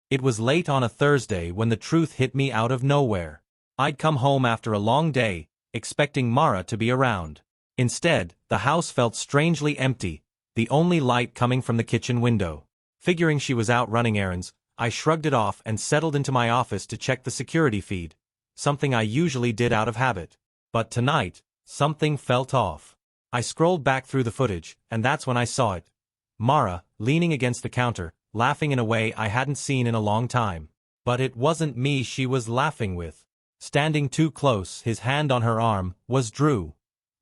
It was late on a Thursday when the truth hit me out of nowhere. I'd come home after a long day, expecting Mara to be around. Instead, the house felt strangely empty, the only light coming from the kitchen window. Figuring she was out running errands, I shrugged it off and settled into my office to check the security feed, something I usually did out of habit. But tonight, something felt off. I scrolled back through the footage, and that's when I saw it. Mara, leaning against the counter, laughing in a way I hadn't seen in a long time. But it wasn't me she was laughing with. Standing too close, his hand on her arm, was Drew.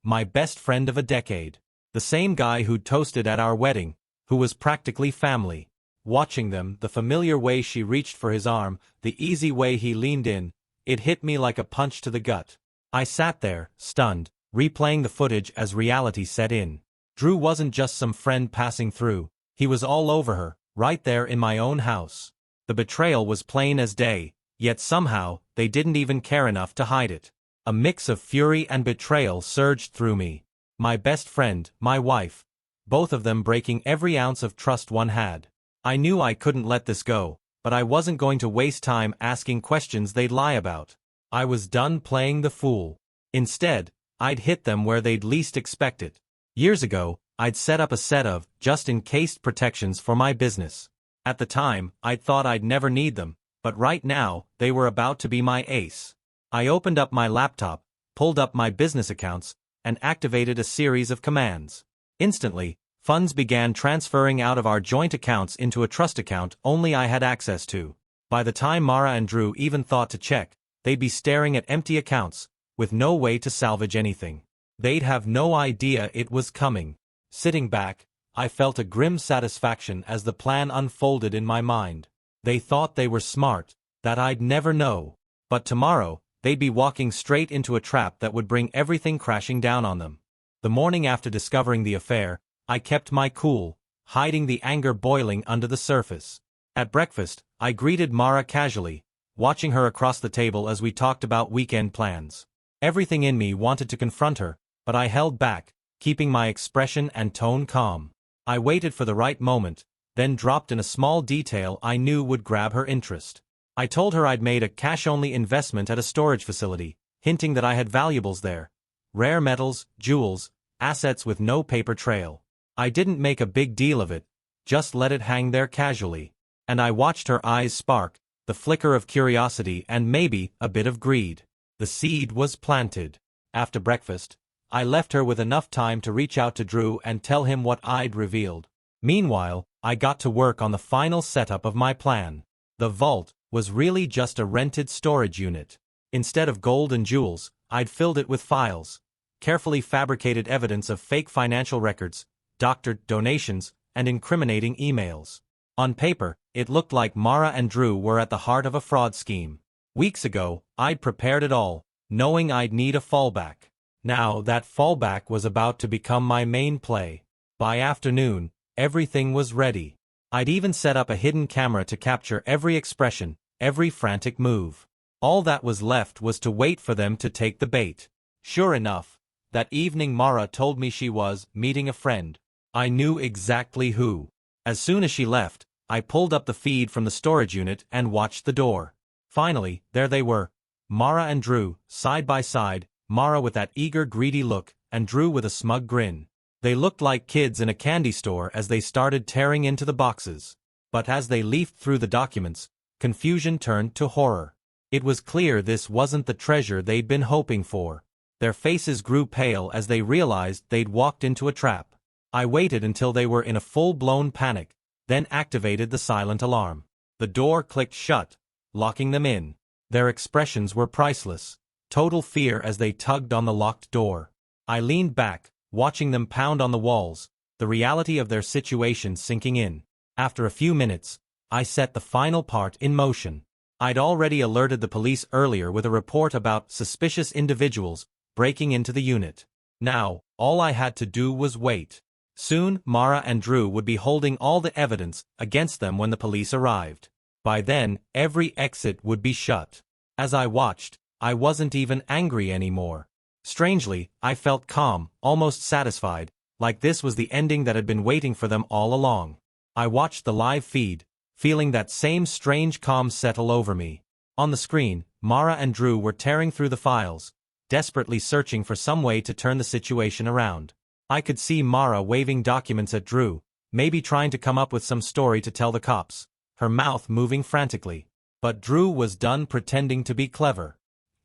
My best friend of a decade. The same guy who'd toasted at our wedding, who was practically family. Watching them, the familiar way she reached for his arm, the easy way he leaned in, it hit me like a punch to the gut. I sat there, stunned, replaying the footage as reality set in. Drew wasn't just some friend passing through, he was all over her, right there in my own house. The betrayal was plain as day, yet somehow, they didn't even care enough to hide it. A mix of fury and betrayal surged through me. My best friend, my wife, both of them breaking every ounce of trust one had. I knew I couldn't let this go, but I wasn't going to waste time asking questions they'd lie about. I was done playing the fool. Instead, I'd hit them where they'd least expect it. Years ago, I'd set up a set of just-in-case protections for my business. At the time, I'd thought I'd never need them, but right now, they were about to be my ace. I opened up my laptop, pulled up my business accounts, and activated a series of commands. Instantly, funds began transferring out of our joint accounts into a trust account only I had access to. By the time Mara and Drew even thought to check, they'd be staring at empty accounts, with no way to salvage anything. They'd have no idea it was coming. Sitting back, I felt a grim satisfaction as the plan unfolded in my mind. They thought they were smart, that I'd never know. But tomorrow, they'd be walking straight into a trap that would bring everything crashing down on them. The morning after discovering the affair, I kept my cool, hiding the anger boiling under the surface. At breakfast, I greeted Mara casually, watching her across the table as we talked about weekend plans. Everything in me wanted to confront her, but I held back, keeping my expression and tone calm. I waited for the right moment, then dropped in a small detail I knew would grab her interest. I told her I'd made a cash-only investment at a storage facility, hinting that I had valuables there. Rare metals, jewels, assets with no paper trail. I didn't make a big deal of it, just let it hang there casually. And I watched her eyes spark, the flicker of curiosity and maybe a bit of greed. The seed was planted. After breakfast, I left her with enough time to reach out to Drew and tell him what I'd revealed. Meanwhile, I got to work on the final setup of my plan. The vault was really just a rented storage unit. Instead of gold and jewels, I'd filled it with files, carefully fabricated evidence of fake financial records, doctored donations, and incriminating emails. On paper, it looked like Mara and Drew were at the heart of a fraud scheme. Weeks ago, I'd prepared it all, knowing I'd need a fallback. Now, that fallback was about to become my main play. By afternoon, everything was ready. I'd even set up a hidden camera to capture every expression, every frantic move. All that was left was to wait for them to take the bait. Sure enough, that evening Mara told me she was meeting a friend. I knew exactly who. As soon as she left, I pulled up the feed from the storage unit and watched the door. Finally, there they were, Mara and Drew, side by side, Mara with that eager, greedy look, and Drew with a smug grin. They looked like kids in a candy store as they started tearing into the boxes. But as they leafed through the documents, confusion turned to horror. It was clear this wasn't the treasure they'd been hoping for. Their faces grew pale as they realized they'd walked into a trap. I waited until they were in a full-blown panic, then activated the silent alarm. The door clicked shut, locking them in. Their expressions were priceless, total fear as they tugged on the locked door. I leaned back, watching them pound on the walls, the reality of their situation sinking in. After a few minutes, I set the final part in motion. I'd already alerted the police earlier with a report about suspicious individuals breaking into the unit. Now, all I had to do was wait. Soon, Mara and Drew would be holding all the evidence against them when the police arrived. By then, every exit would be shut. As I watched, I wasn't even angry anymore. Strangely, I felt calm, almost satisfied, like this was the ending that had been waiting for them all along. I watched the live feed, feeling that same strange calm settle over me. On the screen, Mara and Drew were tearing through the files, desperately searching for some way to turn the situation around. I could see Mara waving documents at Drew, maybe trying to come up with some story to tell the cops, her mouth moving frantically. But Drew was done pretending to be clever.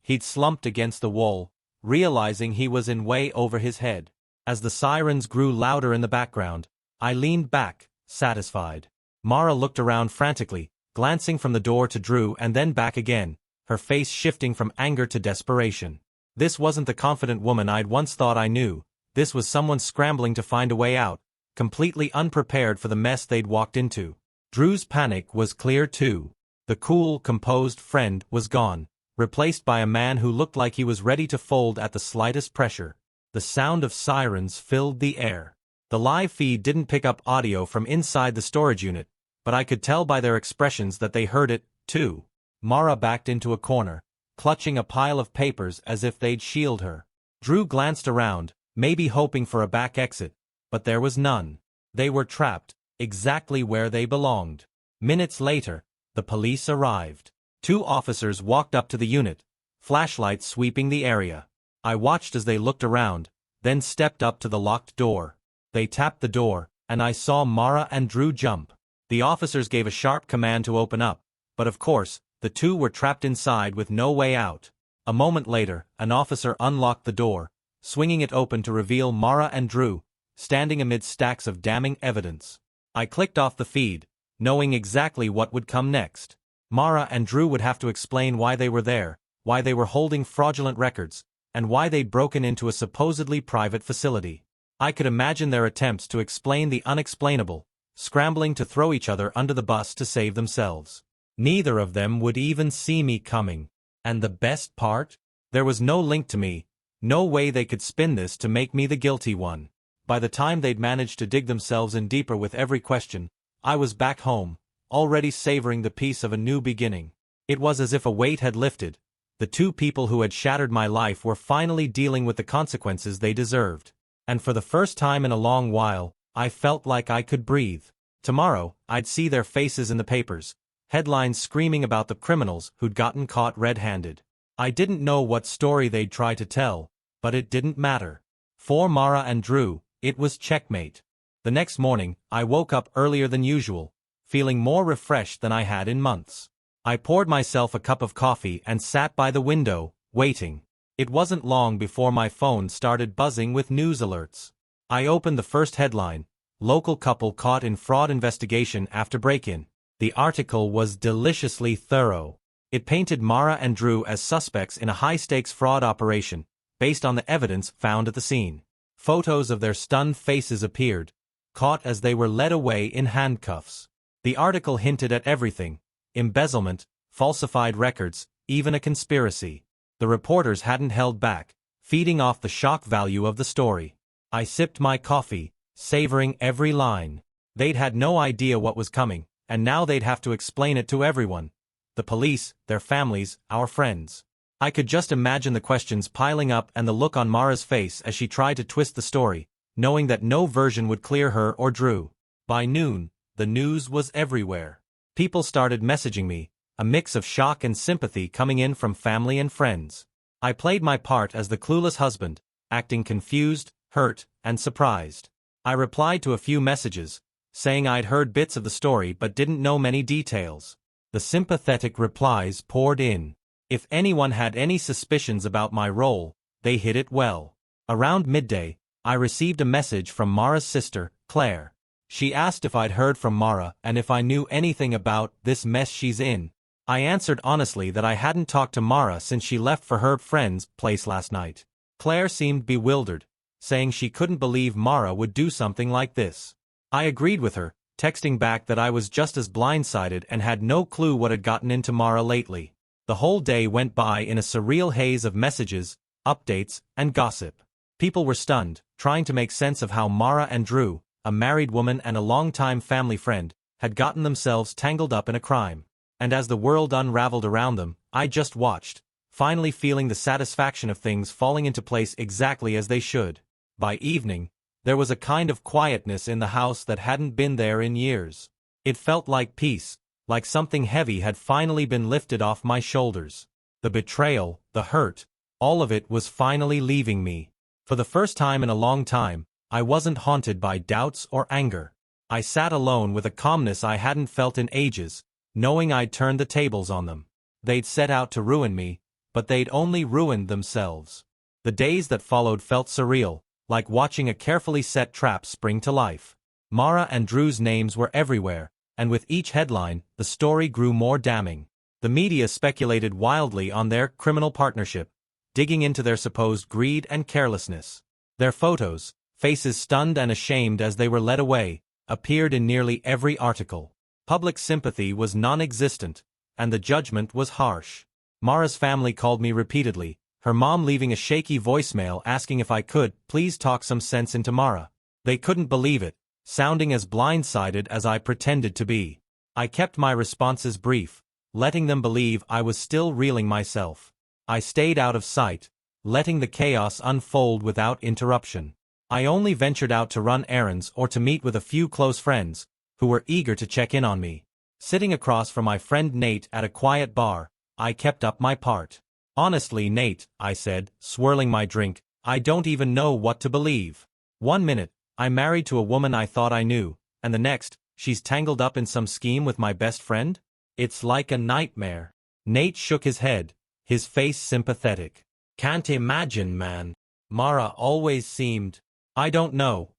He'd slumped against the wall, realizing he was in way over his head. As the sirens grew louder in the background, I leaned back, satisfied. Mara looked around frantically, glancing from the door to Drew and then back again, her face shifting from anger to desperation. This wasn't the confident woman I'd once thought I knew. This was someone scrambling to find a way out, completely unprepared for the mess they'd walked into. Drew's panic was clear too. The cool, composed friend was gone, replaced by a man who looked like he was ready to fold at the slightest pressure. The sound of sirens filled the air. The live feed didn't pick up audio from inside the storage unit, but I could tell by their expressions that they heard it, too. Mara backed into a corner, clutching a pile of papers as if they'd shield her. Drew glanced around, maybe hoping for a back exit, but there was none. They were trapped, exactly where they belonged. Minutes later, the police arrived. 2 officers walked up to the unit, flashlights sweeping the area. I watched as they looked around, then stepped up to the locked door. They tapped the door, and I saw Mara and Drew jump. The officers gave a sharp command to open up, but of course, the 2 were trapped inside with no way out. A moment later, an officer unlocked the door, swinging it open to reveal Mara and Drew, standing amid stacks of damning evidence. I clicked off the feed, knowing exactly what would come next. Mara and Drew would have to explain why they were there, why they were holding fraudulent records, and why they'd broken into a supposedly private facility. I could imagine their attempts to explain the unexplainable, scrambling to throw each other under the bus to save themselves. Neither of them would even see me coming. And the best part? There was no link to me, no way they could spin this to make me the guilty one. By the time they'd managed to dig themselves in deeper with every question, I was back home, already savoring the peace of a new beginning. It was as if a weight had lifted. The 2 people who had shattered my life were finally dealing with the consequences they deserved. And for the first time in a long while, I felt like I could breathe. Tomorrow, I'd see their faces in the papers, headlines screaming about the criminals who'd gotten caught red-handed. I didn't know what story they'd try to tell, but it didn't matter. For Mara and Drew, it was checkmate. The next morning, I woke up earlier than usual, feeling more refreshed than I had in months. I poured myself a cup of coffee and sat by the window, waiting. It wasn't long before my phone started buzzing with news alerts. I opened the first headline: local couple caught in fraud investigation after break-in. The article was deliciously thorough. It painted Mara and Drew as suspects in a high-stakes fraud operation, based on the evidence found at the scene. Photos of their stunned faces appeared, caught as they were led away in handcuffs. The article hinted at everything: embezzlement, falsified records, even a conspiracy. The reporters hadn't held back, feeding off the shock value of the story. I sipped my coffee, savoring every line. They'd had no idea what was coming, and now they'd have to explain it to everyone. The police, their families, our friends. I could just imagine the questions piling up and the look on Mara's face as she tried to twist the story, knowing that no version would clear her or Drew. By noon, the news was everywhere. People started messaging me, a mix of shock and sympathy coming in from family and friends. I played my part as the clueless husband, acting confused, hurt, and surprised. I replied to a few messages, saying I'd heard bits of the story but didn't know many details. The sympathetic replies poured in. If anyone had any suspicions about my role, they hit it well. Around midday, I received a message from Mara's sister, Claire. She asked if I'd heard from Mara and if I knew anything about this mess she's in. I answered honestly that I hadn't talked to Mara since she left for her friend's place last night. Claire seemed bewildered, saying she couldn't believe Mara would do something like this. I agreed with her, texting back that I was just as blindsided and had no clue what had gotten into Mara lately. The whole day went by in a surreal haze of messages, updates, and gossip. People were stunned, trying to make sense of how Mara and Drew, a married woman and a longtime family friend, had gotten themselves tangled up in a crime. And as the world unraveled around them, I just watched, finally feeling the satisfaction of things falling into place exactly as they should. By evening, there was a kind of quietness in the house that hadn't been there in years. It felt like peace, like something heavy had finally been lifted off my shoulders. The betrayal, the hurt, all of it was finally leaving me. For the first time in a long time, I wasn't haunted by doubts or anger. I sat alone with a calmness I hadn't felt in ages, knowing I'd turned the tables on them. They'd set out to ruin me, but they'd only ruined themselves. The days that followed felt surreal, like watching a carefully set trap spring to life. Mara and Drew's names were everywhere, and with each headline, the story grew more damning. The media speculated wildly on their criminal partnership, digging into their supposed greed and carelessness. Their photos, faces stunned and ashamed as they were led away, appeared in nearly every article. Public sympathy was non-existent, and the judgment was harsh. Mara's family called me repeatedly, her mom leaving a shaky voicemail asking if I could please talk some sense into Mara. They couldn't believe it, sounding as blindsided as I pretended to be. I kept my responses brief, letting them believe I was still reeling myself. I stayed out of sight, letting the chaos unfold without interruption. I only ventured out to run errands or to meet with a few close friends, who were eager to check in on me. Sitting across from my friend Nate at a quiet bar, I kept up my part. "Honestly, Nate," I said, swirling my drink, "I don't even know what to believe. One minute, I'm married to a woman I thought I knew, and the next, she's tangled up in some scheme with my best friend? It's like a nightmare." Nate shook his head, his face sympathetic. "Can't imagine, man. Mara always seemed—" "I don't know.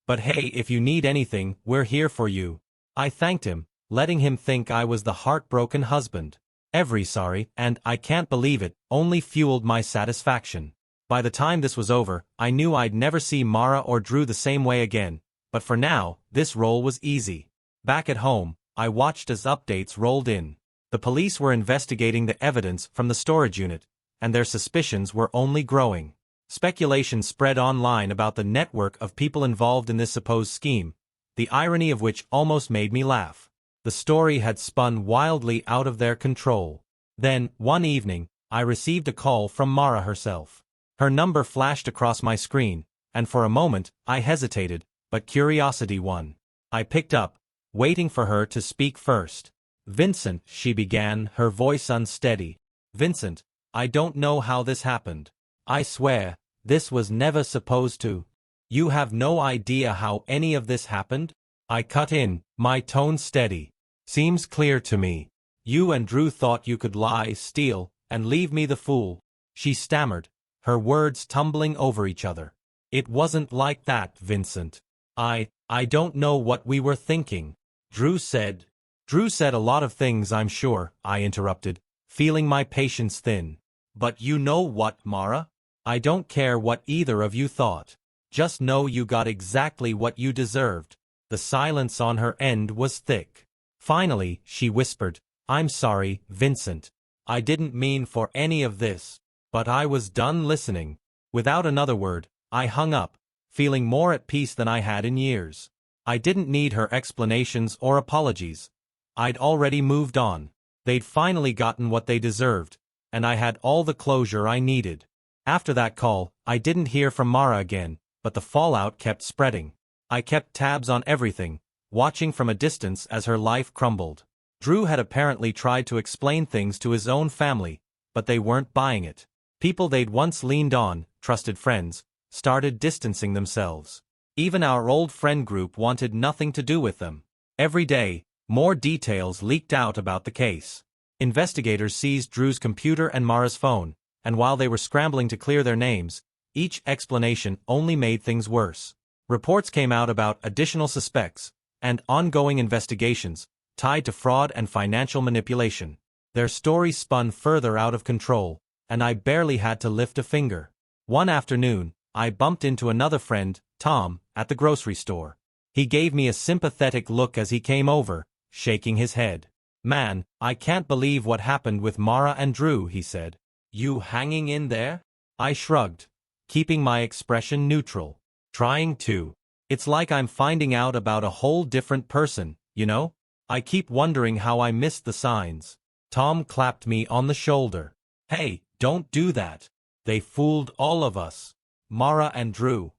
But hey, if you need anything, we're here for you." I thanked him, letting him think I was the heartbroken husband. Every sorry, and "I can't believe it," only fueled my satisfaction. By the time this was over, I knew I'd never see Mara or Drew the same way again, but for now, this role was easy. Back at home, I watched as updates rolled in. The police were investigating the evidence from the storage unit, and their suspicions were only growing. Speculation spread online about the network of people involved in this supposed scheme, the irony of which almost made me laugh. The story had spun wildly out of their control. Then, one evening, I received a call from Mara herself. Her number flashed across my screen, and for a moment, I hesitated, but curiosity won. I picked up, waiting for her to speak first. "Vincent," she began, her voice unsteady. "Vincent, I don't know how this happened. I swear, this was never supposed to. You have no idea how any of this happened?" I cut in, my tone steady. "Seems clear to me. You and Drew thought you could lie, steal, and leave me the fool." She stammered, her words tumbling over each other. "It wasn't like that, Vincent. I don't know what we were thinking." Drew said a lot of things, I'm sure," I interrupted, feeling my patience thin. "But you know what, Mara? I don't care what either of you thought. Just know you got exactly what you deserved." The silence on her end was thick. Finally, she whispered, "I'm sorry, Vincent. I didn't mean for any of this." But I was done listening. Without another word, I hung up, feeling more at peace than I had in years. I didn't need her explanations or apologies. I'd already moved on. They'd finally gotten what they deserved, and I had all the closure I needed. After that call, I didn't hear from Mara again, but the fallout kept spreading. I kept tabs on everything, watching from a distance as her life crumbled. Drew had apparently tried to explain things to his own family, but they weren't buying it. People they'd once leaned on, trusted friends, started distancing themselves. Even our old friend group wanted nothing to do with them. Every day, more details leaked out about the case. Investigators seized Drew's computer and Mara's phone, and while they were scrambling to clear their names, each explanation only made things worse. Reports came out about additional suspects, and ongoing investigations, tied to fraud and financial manipulation. Their story spun further out of control, and I barely had to lift a finger. One afternoon, I bumped into another friend, Tom, at the grocery store. He gave me a sympathetic look as he came over, shaking his head. "Man, I can't believe what happened with Mara and Drew," he said. "You hanging in there?" I shrugged, keeping my expression neutral. "Trying to. It's like I'm finding out about a whole different person, you know? I keep wondering how I missed the signs." Tom clapped me on the shoulder. "Hey, don't do that. They fooled all of us. Mara and Drew.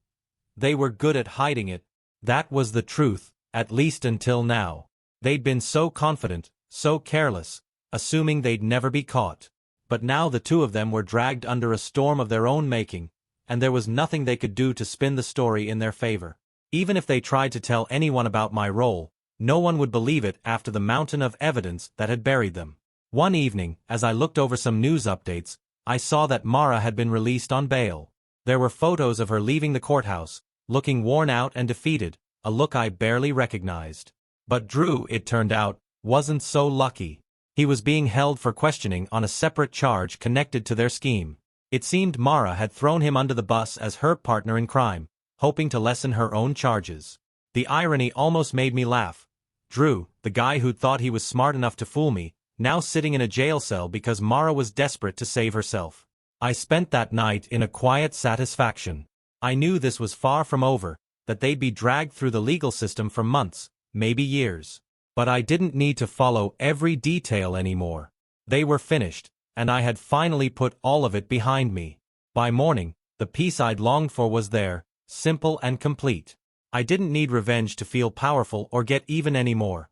They were good at hiding it. That was the truth, at least until now. They'd been so confident, so careless, assuming they'd never be caught. But now the two of them were dragged under a storm of their own making, and there was nothing they could do to spin the story in their favor. Even if they tried to tell anyone about my role, no one would believe it after the mountain of evidence that had buried them. One evening, as I looked over some news updates, I saw that Mara had been released on bail. There were photos of her leaving the courthouse, looking worn out and defeated, a look I barely recognized. But Drew, it turned out, wasn't so lucky. He was being held for questioning on a separate charge connected to their scheme. It seemed Mara had thrown him under the bus as her partner in crime, hoping to lessen her own charges. The irony almost made me laugh. Drew, the guy who'd thought he was smart enough to fool me, now sitting in a jail cell because Mara was desperate to save herself. I spent that night in a quiet satisfaction. I knew this was far from over, that they'd be dragged through the legal system for months, maybe years. But I didn't need to follow every detail anymore. They were finished, and I had finally put all of it behind me. By morning, the peace I'd longed for was there, simple and complete. I didn't need revenge to feel powerful or get even anymore.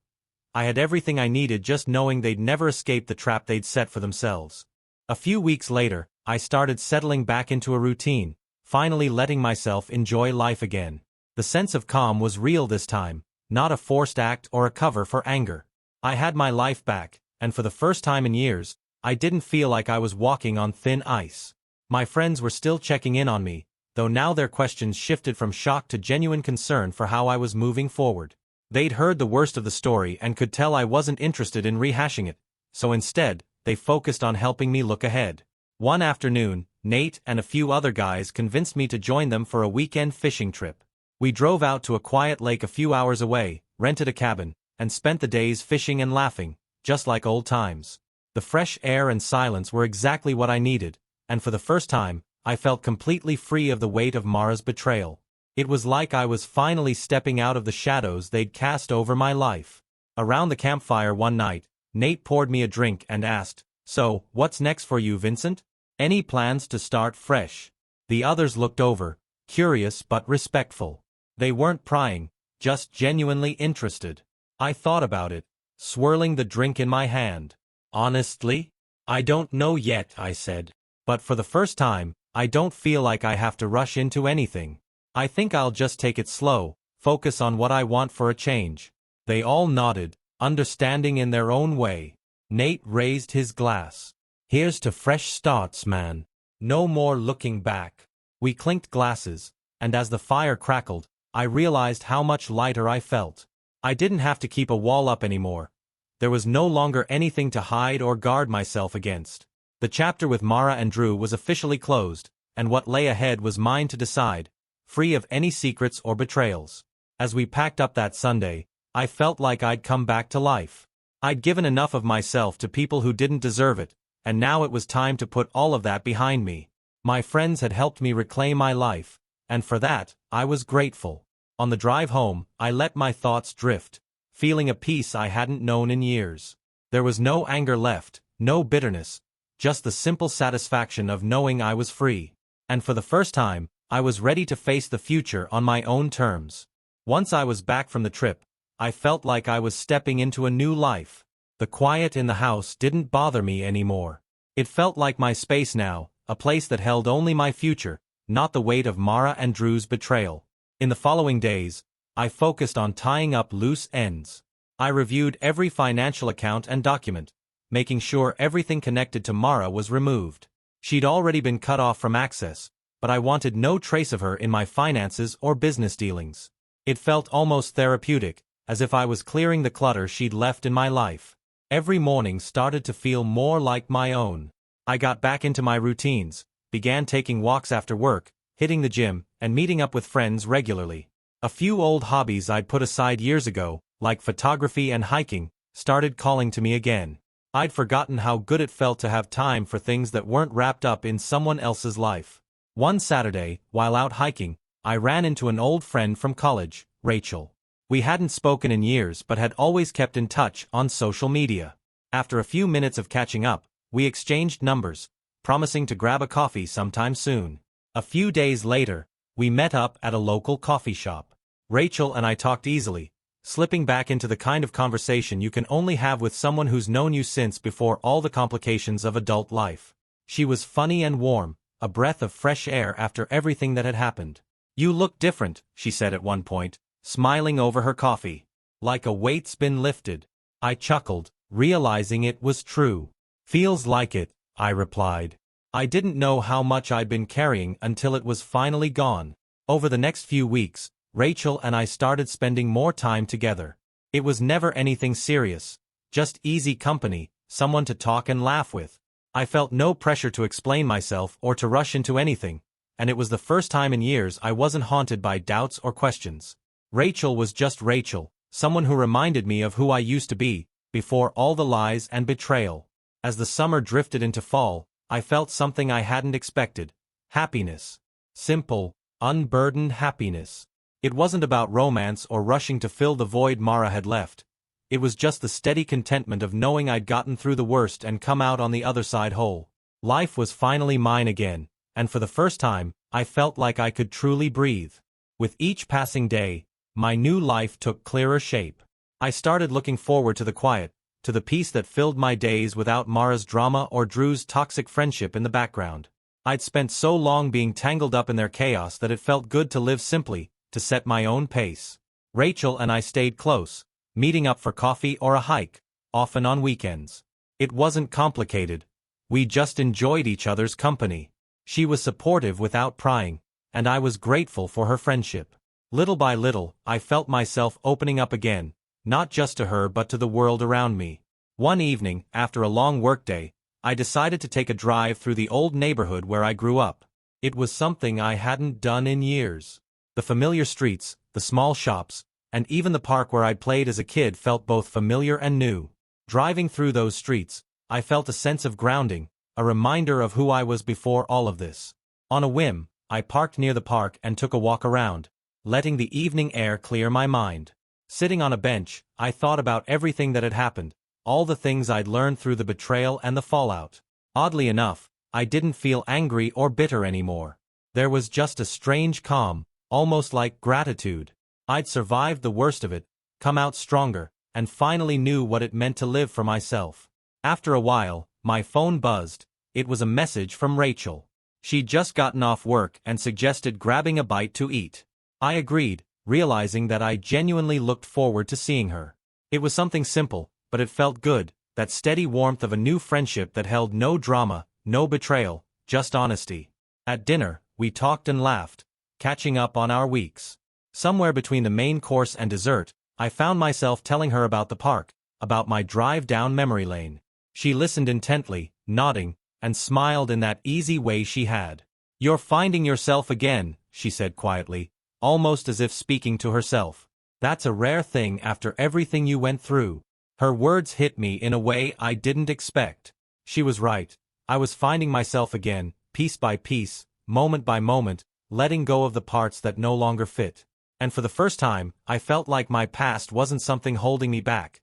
I had everything I needed just knowing they'd never escape the trap they'd set for themselves. A few weeks later, I started settling back into a routine, finally letting myself enjoy life again. The sense of calm was real this time, not a forced act or a cover for anger. I had my life back, and for the first time in years, I didn't feel like I was walking on thin ice. My friends were still checking in on me, though now their questions shifted from shock to genuine concern for how I was moving forward. They'd heard the worst of the story and could tell I wasn't interested in rehashing it, so instead, they focused on helping me look ahead. One afternoon, Nate and a few other guys convinced me to join them for a weekend fishing trip. We drove out to a quiet lake a few hours away, rented a cabin, and spent the days fishing and laughing, just like old times. The fresh air and silence were exactly what I needed, and for the first time, I felt completely free of the weight of Mara's betrayal. It was like I was finally stepping out of the shadows they'd cast over my life. Around the campfire one night, Nate poured me a drink and asked, "So, what's next for you, Vincent? Any plans to start fresh?" The others looked over, curious but respectful. They weren't prying, just genuinely interested. I thought about it, swirling the drink in my hand. "Honestly? I don't know yet," I said. "But for the first time, I don't feel like I have to rush into anything. I think I'll just take it slow, focus on what I want for a change." They all nodded, understanding in their own way. Nate raised his glass. "Here's to fresh starts, man. No more looking back." We clinked glasses, and as the fire crackled, I realized how much lighter I felt. I didn't have to keep a wall up anymore. There was no longer anything to hide or guard myself against. The chapter with Mara and Drew was officially closed, and what lay ahead was mine to decide, free of any secrets or betrayals. As we packed up that Sunday, I felt like I'd come back to life. I'd given enough of myself to people who didn't deserve it, and now it was time to put all of that behind me. My friends had helped me reclaim my life, and for that, I was grateful. On the drive home, I let my thoughts drift, feeling a peace I hadn't known in years. There was no anger left, no bitterness, just the simple satisfaction of knowing I was free. And for the first time, I was ready to face the future on my own terms. Once I was back from the trip, I felt like I was stepping into a new life. The quiet in the house didn't bother me anymore. It felt like my space now, a place that held only my future, not the weight of Mara and Drew's betrayal. In the following days, I focused on tying up loose ends. I reviewed every financial account and document, making sure everything connected to Mara was removed. She'd already been cut off from access, but I wanted no trace of her in my finances or business dealings. It felt almost therapeutic, as if I was clearing the clutter she'd left in my life. Every morning started to feel more like my own. I got back into my routines, began taking walks after work, hitting the gym, and meeting up with friends regularly. A few old hobbies I'd put aside years ago, like photography and hiking, started calling to me again. I'd forgotten how good it felt to have time for things that weren't wrapped up in someone else's life. One Saturday, while out hiking, I ran into an old friend from college, Rachel. We hadn't spoken in years but had always kept in touch on social media. After a few minutes of catching up, we exchanged numbers, promising to grab a coffee sometime soon. A few days later, we met up at a local coffee shop. Rachel and I talked easily, slipping back into the kind of conversation you can only have with someone who's known you since before all the complications of adult life. She was funny and warm, a breath of fresh air after everything that had happened. "You look different," she said at one point, smiling over her coffee. "Like a weight's been lifted." I chuckled, realizing it was true. "Feels like it," I replied. I didn't know how much I'd been carrying until it was finally gone. Over the next few weeks, Rachel and I started spending more time together. It was never anything serious, just easy company, someone to talk and laugh with. I felt no pressure to explain myself or to rush into anything, and it was the first time in years I wasn't haunted by doubts or questions. Rachel was just Rachel, someone who reminded me of who I used to be, before all the lies and betrayal. As the summer drifted into fall, I felt something I hadn't expected: happiness. Simple, unburdened happiness. It wasn't about romance or rushing to fill the void Mara had left. It was just the steady contentment of knowing I'd gotten through the worst and come out on the other side whole. Life was finally mine again, and for the first time, I felt like I could truly breathe. With each passing day, my new life took clearer shape. I started looking forward to the quiet, to the peace that filled my days without Mara's drama or Drew's toxic friendship in the background. I'd spent so long being tangled up in their chaos that it felt good to live simply, to set my own pace. Rachel and I stayed close, meeting up for coffee or a hike, often on weekends. It wasn't complicated. We just enjoyed each other's company. She was supportive without prying, and I was grateful for her friendship. Little by little, I felt myself opening up again, not just to her but to the world around me. One evening, after a long workday, I decided to take a drive through the old neighborhood where I grew up. It was something I hadn't done in years. The familiar streets, the small shops, and even the park where I'd played as a kid felt both familiar and new. Driving through those streets, I felt a sense of grounding, a reminder of who I was before all of this. On a whim, I parked near the park and took a walk around, letting the evening air clear my mind. Sitting on a bench, I thought about everything that had happened, all the things I'd learned through the betrayal and the fallout. Oddly enough, I didn't feel angry or bitter anymore. There was just a strange calm, almost like gratitude. I'd survived the worst of it, come out stronger, and finally knew what it meant to live for myself. After a while, my phone buzzed. It was a message from Rachel. She'd just gotten off work and suggested grabbing a bite to eat. I agreed, realizing that I genuinely looked forward to seeing her. It was something simple, but it felt good, that steady warmth of a new friendship that held no drama, no betrayal, just honesty. At dinner, we talked and laughed, catching up on our weeks. Somewhere between the main course and dessert, I found myself telling her about the park, about my drive down memory lane. She listened intently, nodding, and smiled in that easy way she had. "You're finding yourself again," she said quietly, almost as if speaking to herself. "That's a rare thing after everything you went through." Her words hit me in a way I didn't expect. She was right. I was finding myself again, piece by piece, moment by moment, letting go of the parts that no longer fit. And for the first time, I felt like my past wasn't something holding me back.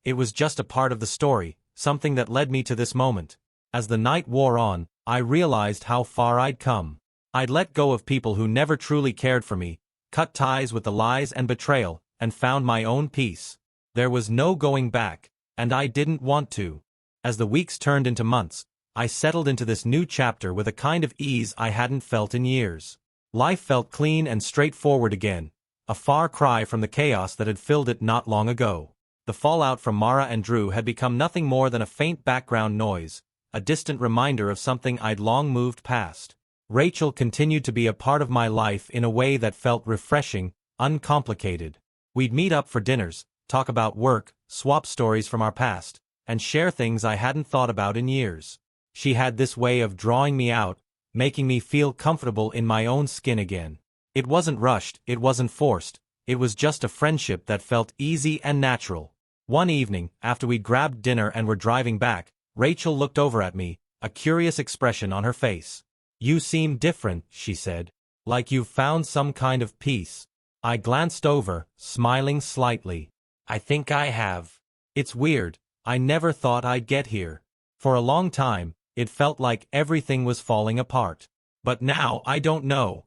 It was just a part of the story, something that led me to this moment. As the night wore on, I realized how far I'd come. I'd let go of people who never truly cared for me, cut ties with the lies and betrayal, and found my own peace. There was no going back, and I didn't want to. As the weeks turned into months, I settled into this new chapter with a kind of ease I hadn't felt in years. Life felt clean and straightforward again, a far cry from the chaos that had filled it not long ago. The fallout from Mara and Drew had become nothing more than a faint background noise, a distant reminder of something I'd long moved past. Rachel continued to be a part of my life in a way that felt refreshing, uncomplicated. We'd meet up for dinners, talk about work, swap stories from our past, and share things I hadn't thought about in years. She had this way of drawing me out, making me feel comfortable in my own skin again. It wasn't rushed, it wasn't forced, it was just a friendship that felt easy and natural. One evening, after we'd grabbed dinner and were driving back, Rachel looked over at me, a curious expression on her face. "You seem different," she said. "Like you've found some kind of peace." I glanced over, smiling slightly. "I think I have. It's weird, I never thought I'd get here. For a long time, it felt like everything was falling apart. But now I don't know.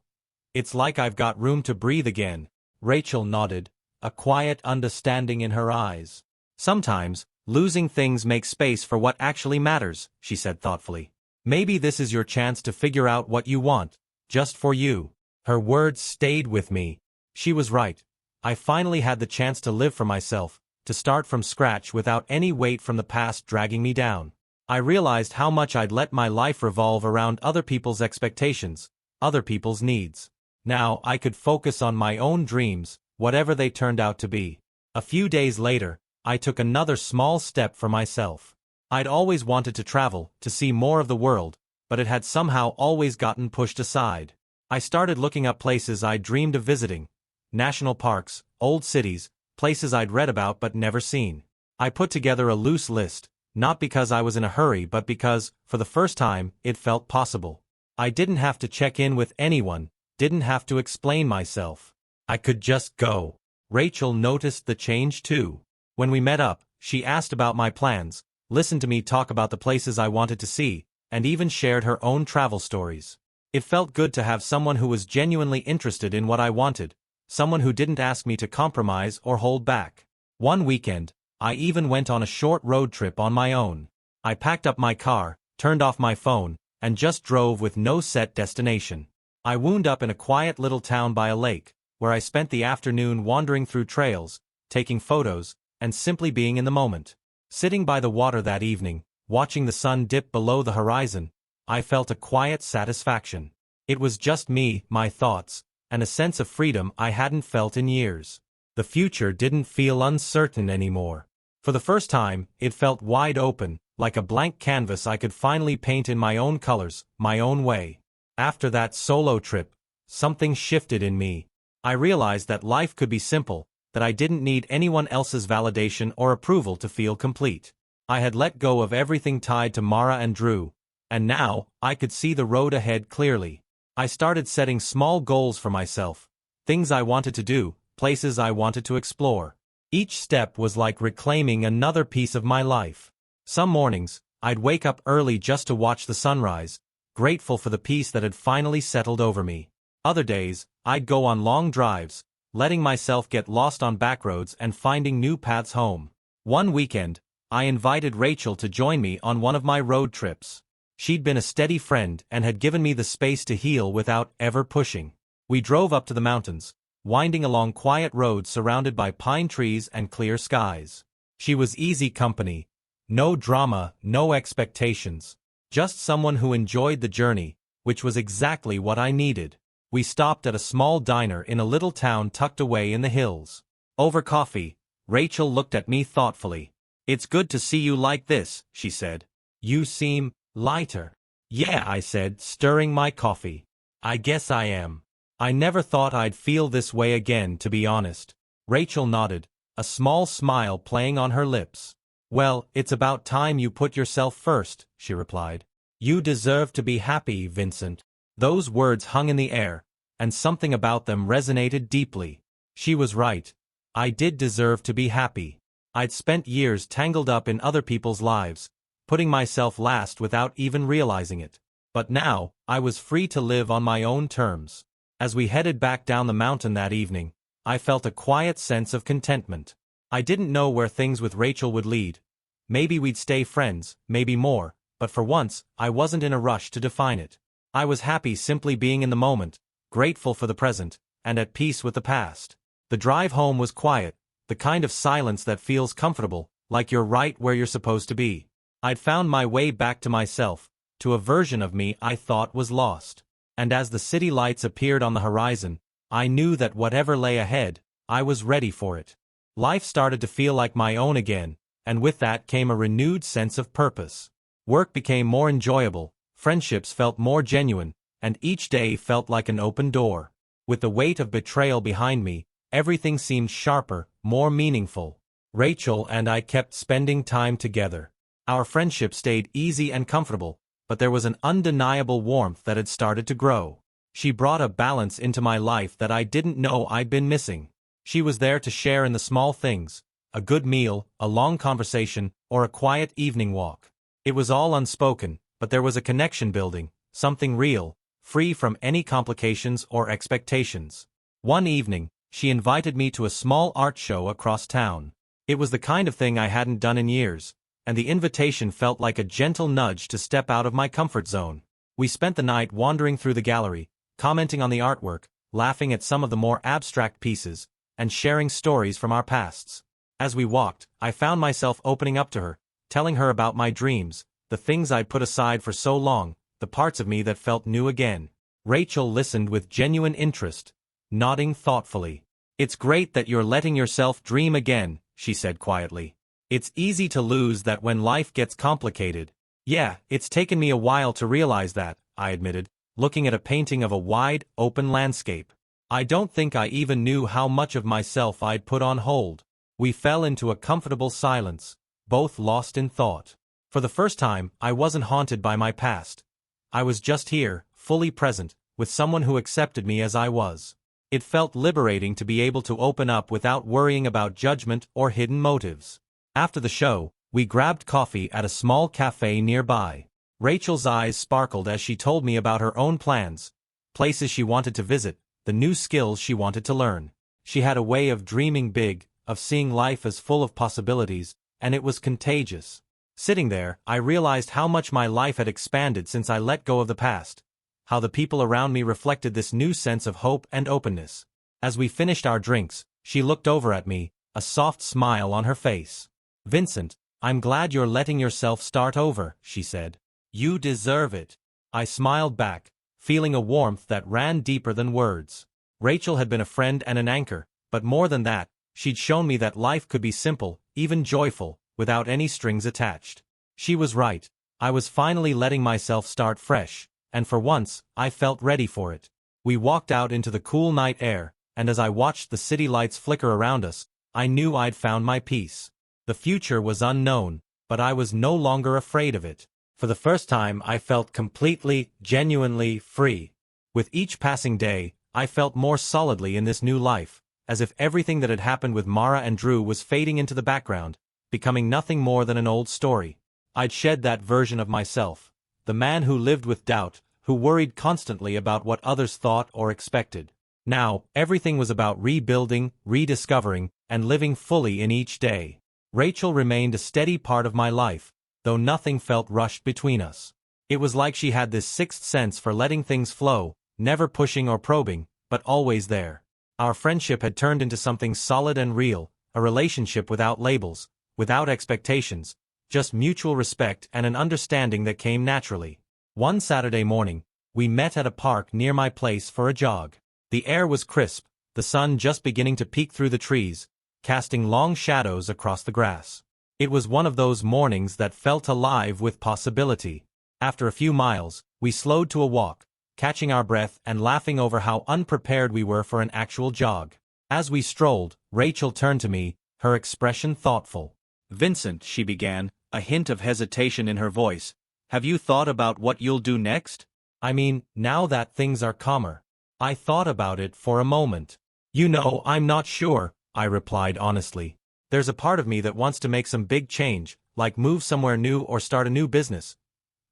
It's like I've got room to breathe again." Rachel nodded, a quiet understanding in her eyes. Sometimes, losing things makes space for what actually matters, she said thoughtfully. Maybe this is your chance to figure out what you want, just for you. Her words stayed with me. She was right. I finally had the chance to live for myself, to start from scratch without any weight from the past dragging me down. I realized how much I'd let my life revolve around other people's expectations, other people's needs. Now I could focus on my own dreams, whatever they turned out to be. A few days later, I took another small step for myself. I'd always wanted to travel, to see more of the world, but it had somehow always gotten pushed aside. I started looking up places I dreamed of visiting. National parks, old cities, places I'd read about but never seen. I put together a loose list, not because I was in a hurry but because, for the first time, it felt possible. I didn't have to check in with anyone, didn't have to explain myself. I could just go. Rachel noticed the change too. When we met up, she asked about my plans, listened to me talk about the places I wanted to see, and even shared her own travel stories. It felt good to have someone who was genuinely interested in what I wanted, someone who didn't ask me to compromise or hold back. One weekend, I even went on a short road trip on my own. I packed up my car, turned off my phone, and just drove with no set destination. I wound up in a quiet little town by a lake, where I spent the afternoon wandering through trails, taking photos, and simply being in the moment. Sitting by the water that evening, watching the sun dip below the horizon, I felt a quiet satisfaction. It was just me, my thoughts, and a sense of freedom I hadn't felt in years. The future didn't feel uncertain anymore. For the first time, it felt wide open, like a blank canvas I could finally paint in my own colors, my own way. After that solo trip, something shifted in me. I realized that life could be simple, that I didn't need anyone else's validation or approval to feel complete. I had let go of everything tied to Mara and Drew, and now, I could see the road ahead clearly. I started setting small goals for myself, things I wanted to do, places I wanted to explore. Each step was like reclaiming another piece of my life. Some mornings, I'd wake up early just to watch the sunrise, grateful for the peace that had finally settled over me. Other days, I'd go on long drives, letting myself get lost on backroads and finding new paths home. One weekend, I invited Rachel to join me on one of my road trips. She'd been a steady friend and had given me the space to heal without ever pushing. We drove up to the mountains, winding along quiet roads surrounded by pine trees and clear skies. She was easy company. No drama, no expectations. Just someone who enjoyed the journey, which was exactly what I needed. We stopped at a small diner in a little town tucked away in the hills. Over coffee, Rachel looked at me thoughtfully. "It's good to see you like this," she said. "You seem lighter." "Yeah," I said, stirring my coffee. "I guess I am. I never thought I'd feel this way again, to be honest." Rachel nodded, a small smile playing on her lips. "Well, it's about time you put yourself first," she replied. "You deserve to be happy, Vincent." Those words hung in the air, and something about them resonated deeply. She was right. I did deserve to be happy. I'd spent years tangled up in other people's lives, putting myself last without even realizing it. But now, I was free to live on my own terms. As we headed back down the mountain that evening, I felt a quiet sense of contentment. I didn't know where things with Rachel would lead. Maybe we'd stay friends, maybe more, but for once, I wasn't in a rush to define it. I was happy simply being in the moment, grateful for the present, and at peace with the past. The drive home was quiet, the kind of silence that feels comfortable, like you're right where you're supposed to be. I'd found my way back to myself, to a version of me I thought was lost. And as the city lights appeared on the horizon, I knew that whatever lay ahead, I was ready for it. Life started to feel like my own again, and with that came a renewed sense of purpose. Work became more enjoyable, friendships felt more genuine, and each day felt like an open door. With the weight of betrayal behind me, everything seemed sharper, more meaningful. Rachel and I kept spending time together. Our friendship stayed easy and comfortable, but there was an undeniable warmth that had started to grow. She brought a balance into my life that I didn't know I'd been missing. She was there to share in the small things, a good meal, a long conversation, or a quiet evening walk. It was all unspoken, but there was a connection building, something real, free from any complications or expectations. One evening, she invited me to a small art show across town. It was the kind of thing I hadn't done in years, and the invitation felt like a gentle nudge to step out of my comfort zone. We spent the night wandering through the gallery, commenting on the artwork, laughing at some of the more abstract pieces, and sharing stories from our pasts. As we walked, I found myself opening up to her, telling her about my dreams, the things I'd put aside for so long, the parts of me that felt new again. Rachel listened with genuine interest, nodding thoughtfully. "It's great that you're letting yourself dream again," she said quietly. "It's easy to lose that when life gets complicated." "Yeah, it's taken me a while to realize that," I admitted, looking at a painting of a wide, open landscape. "I don't think I even knew how much of myself I'd put on hold." We fell into a comfortable silence, both lost in thought. For the first time, I wasn't haunted by my past. I was just here, fully present, with someone who accepted me as I was. It felt liberating to be able to open up without worrying about judgment or hidden motives. After the show, we grabbed coffee at a small cafe nearby. Rachel's eyes sparkled as she told me about her own plans, places she wanted to visit, the new skills she wanted to learn. She had a way of dreaming big, of seeing life as full of possibilities, and it was contagious. Sitting there, I realized how much my life had expanded since I let go of the past, how the people around me reflected this new sense of hope and openness. As we finished our drinks, she looked over at me, a soft smile on her face. "Vincent, I'm glad you're letting yourself start over," she said. "You deserve it." I smiled back, feeling a warmth that ran deeper than words. Rachel had been a friend and an anchor, but more than that, she'd shown me that life could be simple, even joyful, without any strings attached. She was right. I was finally letting myself start fresh, and for once, I felt ready for it. We walked out into the cool night air, and as I watched the city lights flicker around us, I knew I'd found my peace. The future was unknown, but I was no longer afraid of it. For the first time, I felt completely, genuinely free. With each passing day, I felt more solidly in this new life, as if everything that had happened with Mara and Drew was fading into the background, becoming nothing more than an old story. I'd shed that version of myself, the man who lived with doubt, who worried constantly about what others thought or expected. Now, everything was about rebuilding, rediscovering, and living fully in each day. Rachel remained a steady part of my life, though nothing felt rushed between us. It was like she had this sixth sense for letting things flow, never pushing or probing, but always there. Our friendship had turned into something solid and real, a relationship without labels, without expectations, just mutual respect and an understanding that came naturally. One Saturday morning, we met at a park near my place for a jog. The air was crisp, the sun just beginning to peek through the trees, casting long shadows across the grass. It was one of those mornings that felt alive with possibility. After a few miles, we slowed to a walk, catching our breath and laughing over how unprepared we were for an actual jog. As we strolled, Rachel turned to me, her expression thoughtful. "Vincent," she began, a hint of hesitation in her voice, "have you thought about what you'll do next? I mean, now that things are calmer." I thought about it for a moment. "You know, I'm not sure," I replied honestly. "There's a part of me that wants to make some big change, like move somewhere new or start a new business.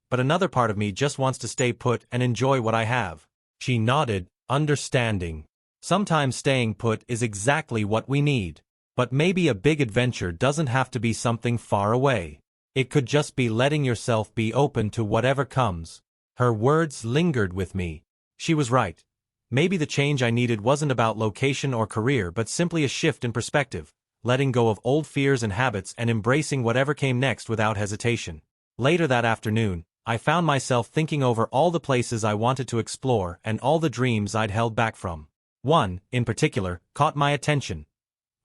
But another part of me just wants to stay put and enjoy what I have." She nodded, understanding. Sometimes staying put is exactly what we need. But maybe a big adventure doesn't have to be something far away. It could just be letting yourself be open to whatever comes. Her words lingered with me. She was right. Maybe the change I needed wasn't about location or career but simply a shift in perspective, letting go of old fears and habits and embracing whatever came next without hesitation. Later that afternoon, I found myself thinking over all the places I wanted to explore and all the dreams I'd held back from. One, in particular, caught my attention.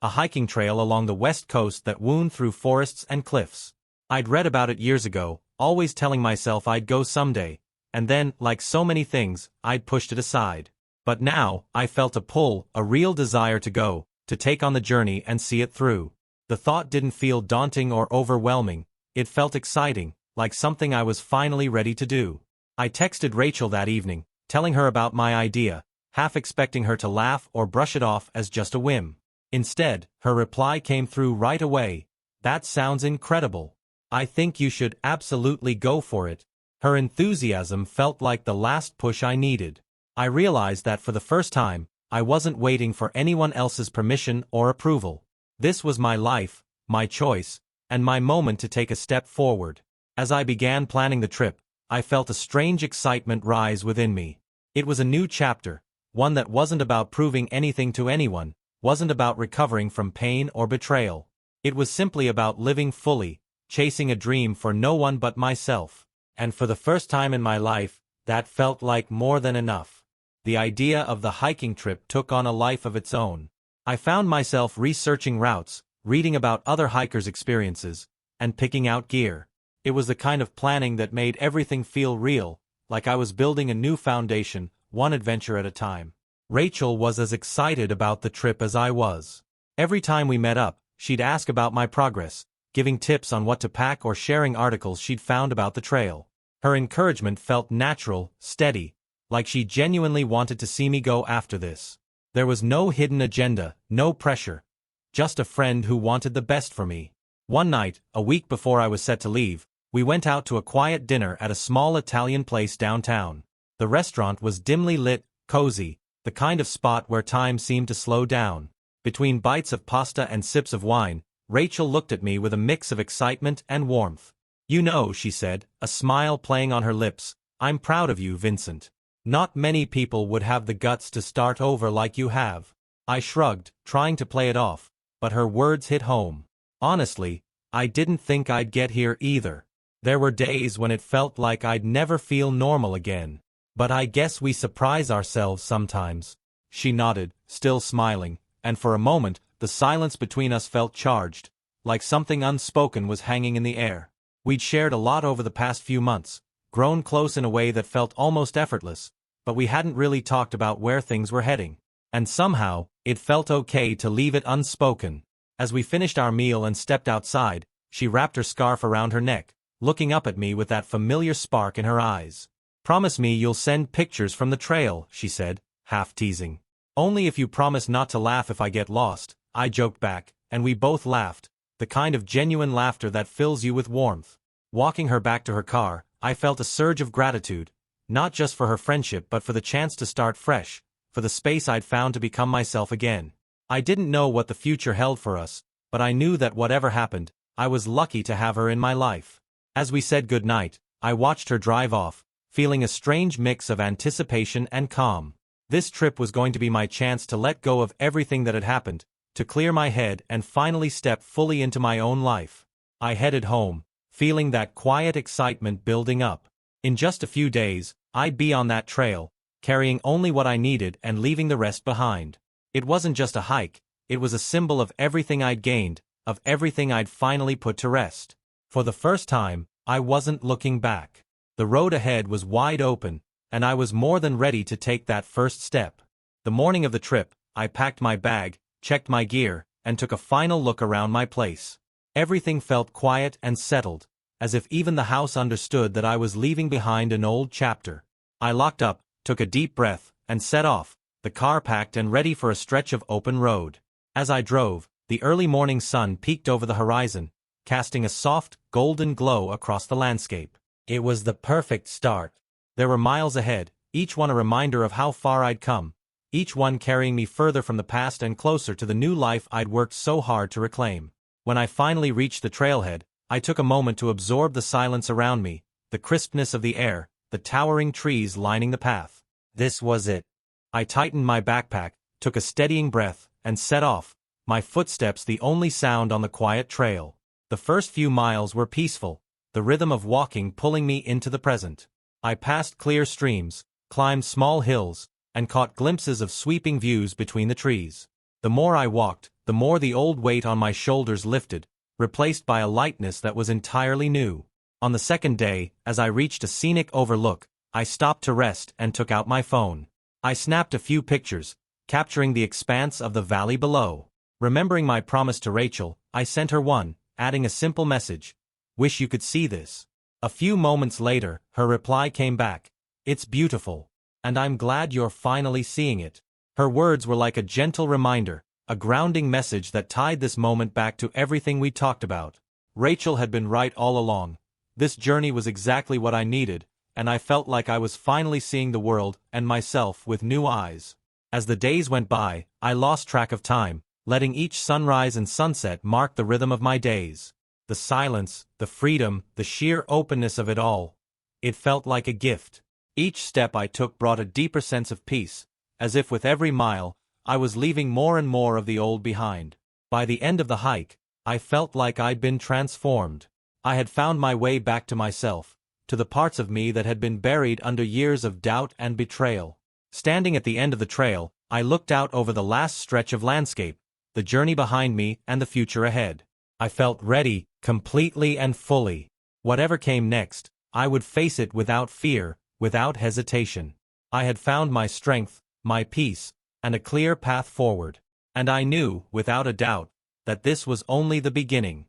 A hiking trail along the west coast that wound through forests and cliffs. I'd read about it years ago, always telling myself I'd go someday, and then, like so many things, I'd pushed it aside. But now, I felt a pull, a real desire to go, to take on the journey and see it through. The thought didn't feel daunting or overwhelming, it felt exciting, like something I was finally ready to do. I texted Rachel that evening, telling her about my idea, half expecting her to laugh or brush it off as just a whim. Instead, her reply came through right away. "That sounds incredible. I think you should absolutely go for it." Her enthusiasm felt like the last push I needed. I realized that for the first time, I wasn't waiting for anyone else's permission or approval. This was my life, my choice, and my moment to take a step forward. As I began planning the trip, I felt a strange excitement rise within me. It was a new chapter, one that wasn't about proving anything to anyone, wasn't about recovering from pain or betrayal. It was simply about living fully, chasing a dream for no one but myself. And for the first time in my life, that felt like more than enough. The idea of the hiking trip took on a life of its own. I found myself researching routes, reading about other hikers' experiences, and picking out gear. It was the kind of planning that made everything feel real, like I was building a new foundation, one adventure at a time. Rachel was as excited about the trip as I was. Every time we met up, she'd ask about my progress, giving tips on what to pack or sharing articles she'd found about the trail. Her encouragement felt natural, steady, like she genuinely wanted to see me go after this. There was no hidden agenda, no pressure. Just a friend who wanted the best for me. One night, a week before I was set to leave, we went out to a quiet dinner at a small Italian place downtown. The restaurant was dimly lit, cozy, the kind of spot where time seemed to slow down. Between bites of pasta and sips of wine, Rachel looked at me with a mix of excitement and warmth. "You know," she said, a smile playing on her lips, "I'm proud of you, Vincent. Not many people would have the guts to start over like you have." I shrugged, trying to play it off, but her words hit home. Honestly, I didn't think I'd get here either. There were days when it felt like I'd never feel normal again. But I guess we surprise ourselves sometimes. She nodded, still smiling, and for a moment, the silence between us felt charged, like something unspoken was hanging in the air. We'd shared a lot over the past few months, grown close in a way that felt almost effortless, but we hadn't really talked about where things were heading. And somehow, it felt okay to leave it unspoken. As we finished our meal and stepped outside, she wrapped her scarf around her neck, looking up at me with that familiar spark in her eyes. "Promise me you'll send pictures from the trail," she said, half teasing. "Only if you promise not to laugh if I get lost," I joked back, and we both laughed, the kind of genuine laughter that fills you with warmth. Walking her back to her car, I felt a surge of gratitude, not just for her friendship but for the chance to start fresh, for the space I'd found to become myself again. I didn't know what the future held for us, but I knew that whatever happened, I was lucky to have her in my life. As we said goodnight, I watched her drive off, feeling a strange mix of anticipation and calm. This trip was going to be my chance to let go of everything that had happened, to clear my head and finally step fully into my own life. I headed home, feeling that quiet excitement building up. In just a few days, I'd be on that trail, carrying only what I needed and leaving the rest behind. It wasn't just a hike, it was a symbol of everything I'd gained, of everything I'd finally put to rest. For the first time, I wasn't looking back. The road ahead was wide open, and I was more than ready to take that first step. The morning of the trip, I packed my bag, checked my gear, and took a final look around my place. Everything felt quiet and settled, as if even the house understood that I was leaving behind an old chapter. I locked up, took a deep breath, and set off, the car packed and ready for a stretch of open road. As I drove, the early morning sun peeked over the horizon, casting a soft, golden glow across the landscape. It was the perfect start. There were miles ahead, each one a reminder of how far I'd come, each one carrying me further from the past and closer to the new life I'd worked so hard to reclaim. When I finally reached the trailhead, I took a moment to absorb the silence around me, the crispness of the air, the towering trees lining the path. This was it. I tightened my backpack, took a steadying breath, and set off, my footsteps the only sound on the quiet trail. The first few miles were peaceful, the rhythm of walking pulling me into the present. I passed clear streams, climbed small hills, and caught glimpses of sweeping views between the trees. The more I walked, the more the old weight on my shoulders lifted, replaced by a lightness that was entirely new. On the second day, as I reached a scenic overlook, I stopped to rest and took out my phone. I snapped a few pictures, capturing the expanse of the valley below. Remembering my promise to Rachel, I sent her one, adding a simple message. "Wish you could see this." A few moments later, her reply came back. "It's beautiful. And I'm glad you're finally seeing it." Her words were like a gentle reminder, a grounding message that tied this moment back to everything we talked about. Rachel had been right all along. This journey was exactly what I needed, and I felt like I was finally seeing the world and myself with new eyes. As the days went by, I lost track of time, letting each sunrise and sunset mark the rhythm of my days. The silence, the freedom, the sheer openness of it all. It felt like a gift. Each step I took brought a deeper sense of peace, as if with every mile, I was leaving more and more of the old behind. By the end of the hike, I felt like I'd been transformed. I had found my way back to myself, to the parts of me that had been buried under years of doubt and betrayal. Standing at the end of the trail, I looked out over the last stretch of landscape, the journey behind me and the future ahead. I felt ready, completely and fully. Whatever came next, I would face it without fear, without hesitation. I had found my strength, my peace, and a clear path forward. And I knew, without a doubt, that this was only the beginning.